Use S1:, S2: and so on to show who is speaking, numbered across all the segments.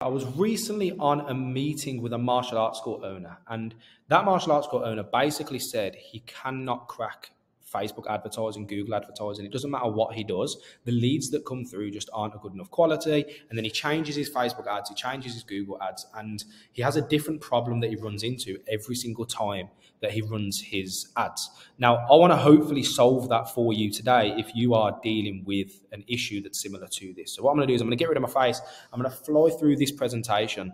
S1: I was recently on a meeting with a martial arts school owner, and that martial arts school owner basically said he cannot crack Facebook advertising, Google advertising. It doesn't matter what he does. The leads that come through just aren't a good enough quality. And then he changes his Facebook ads, he changes his Google ads, and he has a different problem that he runs into every single time that he runs his ads. Now, I want to hopefully solve that for you today if you are dealing with an issue that's similar to this. So what I'm going to do is I'm going to get rid of my face. I'm going to fly through this presentation,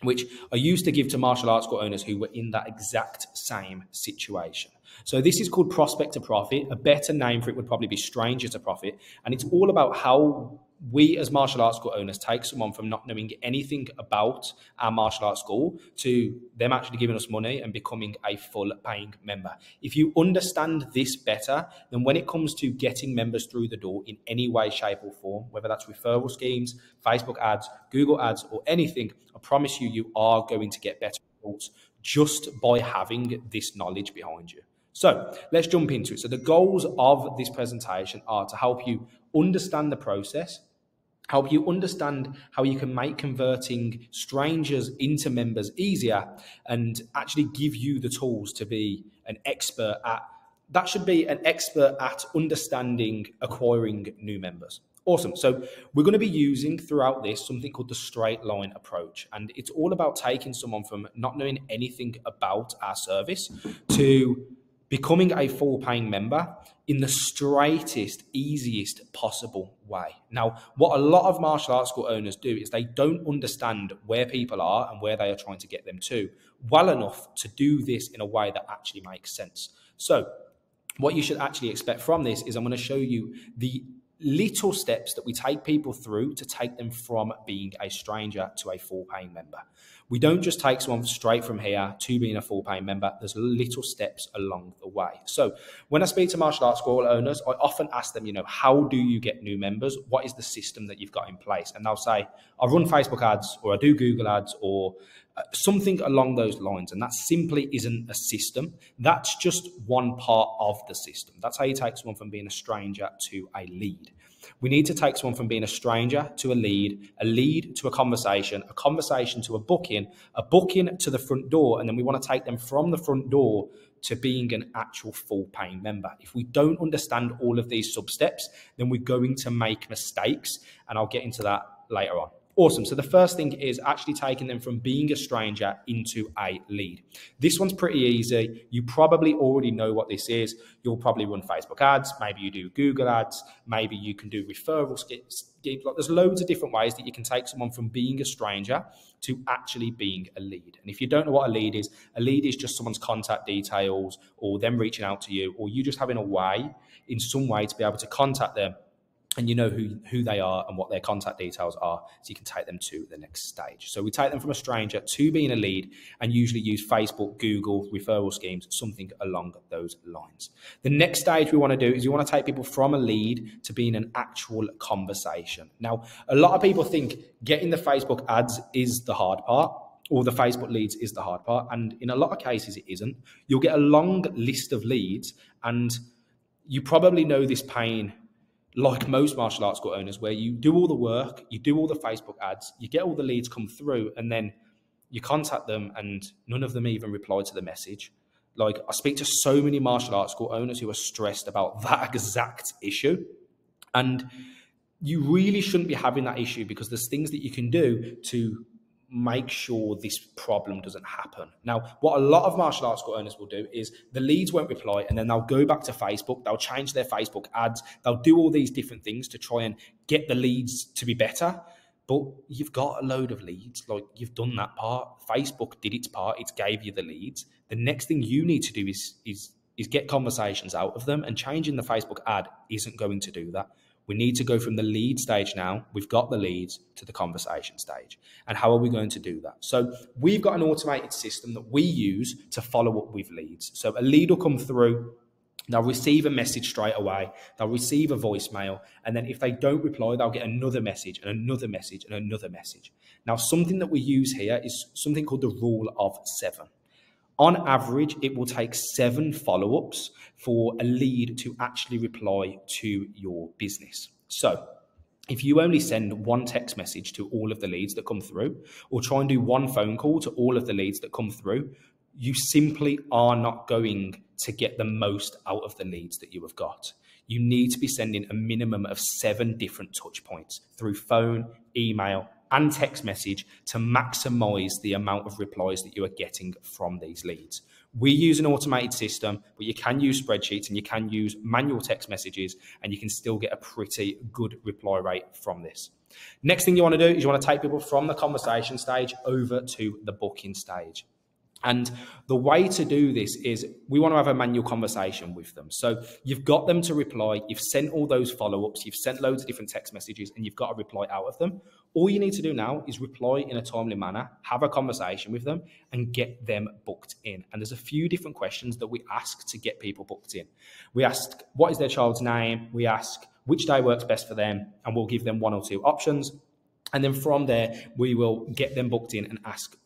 S1: which I used to give to martial arts school owners who were in that exact same situation. So this is called Prospect to Profit. A better name for it would probably be Stranger to Profit. And it's all about how we as martial arts school owners take someone from not knowing anything about our martial arts school to them actually giving us money and becoming a full paying member. If you understand this better, then when it comes to getting members through the door in any way, shape or form, whether that's referral schemes, Facebook ads, Google ads or anything, I promise you, you are going to get better results just by having this knowledge behind you. So let's jump into it. So the goals of this presentation are to help you understand the process, help you understand how you can make converting strangers into members easier, and actually give you the tools to be an expert at, that should be an expert at understanding acquiring new members. Awesome. So we're going to be using throughout this something called the straight line approach. And it's all about taking someone from not knowing anything about our service to becoming a full paying member in the straightest, easiest possible way. Now, what a lot of martial arts school owners do is they don't understand where people are and where they are trying to get them to well enough to do this in a way that actually makes sense. So what you should actually expect from this is I'm going to show you the little steps that we take people through to take them from being a stranger to a full paying member. We don't just take someone straight from here to being a full paying member. There's little steps along the way. So when I speak to martial arts school owners, I often ask them, how do you get new members? What is the system that you've got in place? And they'll say, I run Facebook ads, or I do Google ads, or something along those lines. And that simply isn't a system. That's just one part of the system. That's how you take someone from being a stranger to a lead. We need to take someone from being a stranger to a lead to a conversation to a booking to the front door. And then we want to take them from the front door to being an actual full paying member. If we don't understand all of these sub steps, then we're going to make mistakes. And I'll get into that later on. Awesome. So the first thing is actually taking them from being a stranger into a lead. This one's pretty easy. You probably already know what this is. You'll probably run Facebook ads. Maybe you do Google ads. Maybe you can do referral schemes. There's loads of different ways that you can take someone from being a stranger to actually being a lead. And if you don't know what a lead is just someone's contact details or them reaching out to you, or you just having a way in some way to be able to contact them. And you know who they are and what their contact details are, so you can take them to the next stage. So we take them from a stranger to being a lead and usually use Facebook, Google, referral schemes, something along those lines. The next stage we want to do is we want to take people from a lead to being an actual conversation. Now, a lot of people think getting the Facebook ads is the hard part, or the Facebook leads is the hard part. And in a lot of cases, it isn't. You'll get a long list of leads, and you probably know this pain like most martial arts school owners, where you do all the work, you do all the Facebook ads, you get all the leads come through, and then you contact them and none of them even reply to the message. Like, I speak to so many martial arts school owners who are stressed about that exact issue. And you really shouldn't be having that issue, because there's things that you can do to make sure this problem doesn't happen. Now, what a lot of martial arts school owners will do is the leads won't reply, and then they'll go back to Facebook, they'll change their Facebook ads, they'll do all these different things to try and get the leads to be better. But you've got a load of leads, like, you've done that part. Facebook did its part, it gave you the leads. The next thing you need to do is get conversations out of them, and changing the Facebook ad isn't going to do that. We need to go from the lead stage now. We've got the leads to the conversation stage. And how are we going to do that? So we've got an automated system that we use to follow up with leads. So a lead will come through. They'll receive a message straight away. They'll receive a voicemail. And then if they don't reply, they'll get another message and another message and another message. Now, something that we use here is something called the rule of 7. On average, it will take 7 follow-ups for a lead to actually reply to your business. So if you only send one text message to all of the leads that come through, or try and do one phone call to all of the leads that come through, you simply are not going to get the most out of the leads that you have got. You need to be sending a minimum of 7 different touch points through phone, email, and text message to maximize the amount of replies that you are getting from these leads. We use an automated system, but you can use spreadsheets and you can use manual text messages, and you can still get a pretty good reply rate from this. Next thing you want to do is you want to take people from the conversation stage over to the booking stage. And the way to do this is we want to have a manual conversation with them. So you've got them to reply, you've sent all those follow-ups, you've sent loads of different text messages, and you've got a reply out of them. All you need to do now is reply in a timely manner, have a conversation with them, and get them booked in. And there's a few different questions that we ask to get people booked in. We ask, what is their child's name? We ask which day works best for them, and we'll give them 1 or 2 options. And then from there, we will get them booked in and ask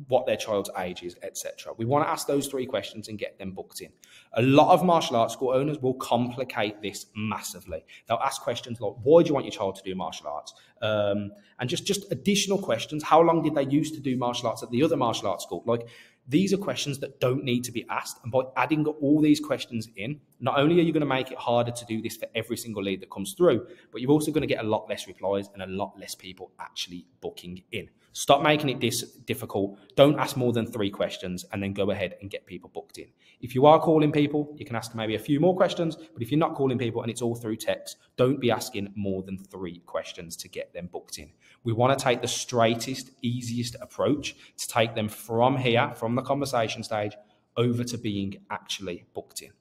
S1: what their child's age is, etc. We want to ask those 3 questions and get them booked in. A lot of martial arts school owners will complicate this massively. They'll ask questions like, why do you want your child to do martial arts? And just additional questions. How long did they used to do martial arts at the other martial arts school? Like, these are questions that don't need to be asked. And by adding all these questions in, not only are you going to make it harder to do this for every single lead that comes through, but you're also going to get a lot less replies and a lot less people actually booking in. Stop making it this difficult. Don't ask more than 3 questions and then go ahead and get people booked in. If you are calling people, you can ask maybe a few more questions, but if you're not calling people and it's all through text, don't be asking more than 3 questions to get them booked in. We want to take the straightest, easiest approach to take them from here, from the conversation stage, over to being actually booked in.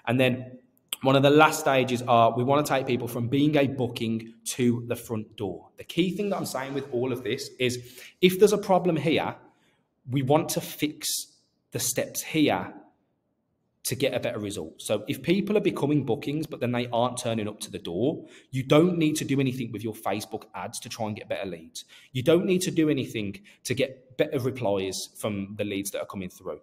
S1: And then one of the last stages are we want to take people from being a booking to the front door. The key thing that I'm saying with all of this is if there's a problem here, we want to fix the steps here to get a better result. So if people are becoming bookings, but then they aren't turning up to the door, you don't need to do anything with your Facebook ads to try and get better leads. You don't need to do anything to get better replies from the leads that are coming through.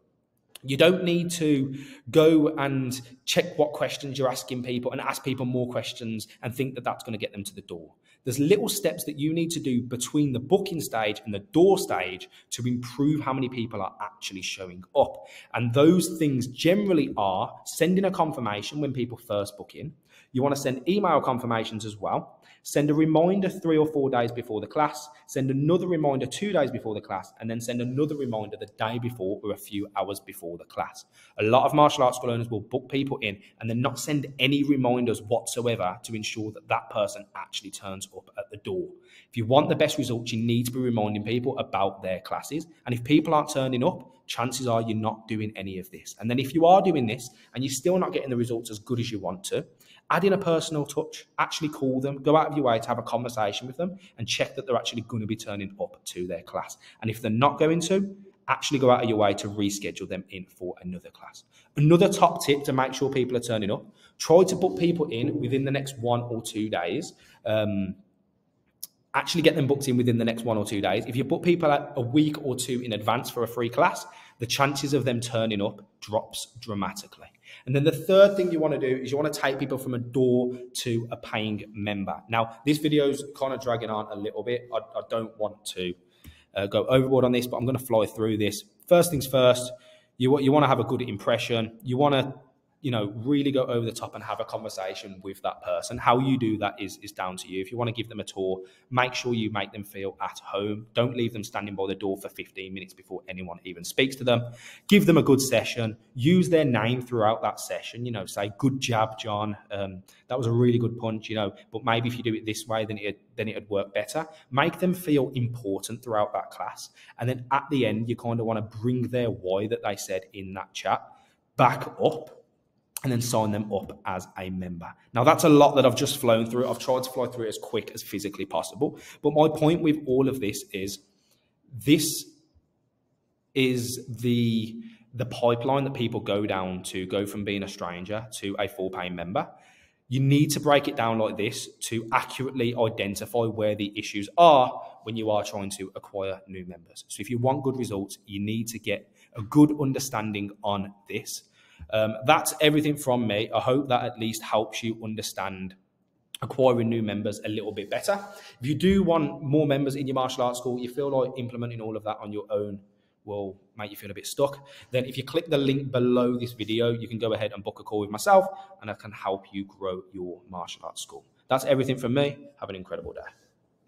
S1: You don't need to go and check what questions you're asking people and ask people more questions and think that that's going to get them to the door. There's little steps that you need to do between the booking stage and the door stage to improve how many people are actually showing up. And those things generally are sending a confirmation when people first book in. You want to send email confirmations as well. Send a reminder 3 or 4 days before the class, send another reminder 2 days before the class, and then send another reminder the day before or a few hours before the class. A lot of martial arts school owners will book people in and then not send any reminders whatsoever to ensure that that person actually turns up at the door. If you want the best results, you need to be reminding people about their classes. And if people aren't turning up, chances are you're not doing any of this. And then if you are doing this and you're still not getting the results as good as you want to, add in a personal touch, actually call them, go out of your way to have a conversation with them and check that they're actually going to be turning up to their class. And if they're not going to, actually go out of your way to reschedule them in for another class. Another top tip to make sure people are turning up, try to book people in within the next 1 or 2 days. Actually get them booked in within the next 1 or 2 days. If you book people a week or 2 in advance for a free class, the chances of them turning up drops dramatically. And then the third thing you want to do is you want to take people from a door to a paying member. Now, this video is kind of dragging on a little bit. I don't want to go overboard on this, but I'm going to fly through this. First things first, you want to have a good impression. You want to really go over the top and have a conversation with that person. How you do that is down to you. If you want to give them a tour, make sure you make them feel at home. Don't leave them standing by the door for 15 minutes before anyone even speaks to them. Give them a good session. Use their name throughout that session. Say, good jab, John. That was a really good punch, but maybe if you do it this way, then it'd work better. Make them feel important throughout that class. And then at the end, you kind of want to bring their why that they said in that chat back up, and then sign them up as a member. Now, that's a lot that I've just flown through. I've tried to fly through it as quick as physically possible. But my point with all of this is the pipeline that people go down to go from being a stranger to a full paying member. You need to break it down like this to accurately identify where the issues are when you are trying to acquire new members. So if you want good results, you need to get a good understanding on this. That's everything from me. I hope that at least helps you understand acquiring new members a little bit better. If you do want more members in your martial arts school, you feel like implementing all of that on your own will make you feel a bit stuck, then if you click the link below this video, you can go ahead and book a call with myself and I can help you grow your martial arts school. That's everything from me. Have an incredible day.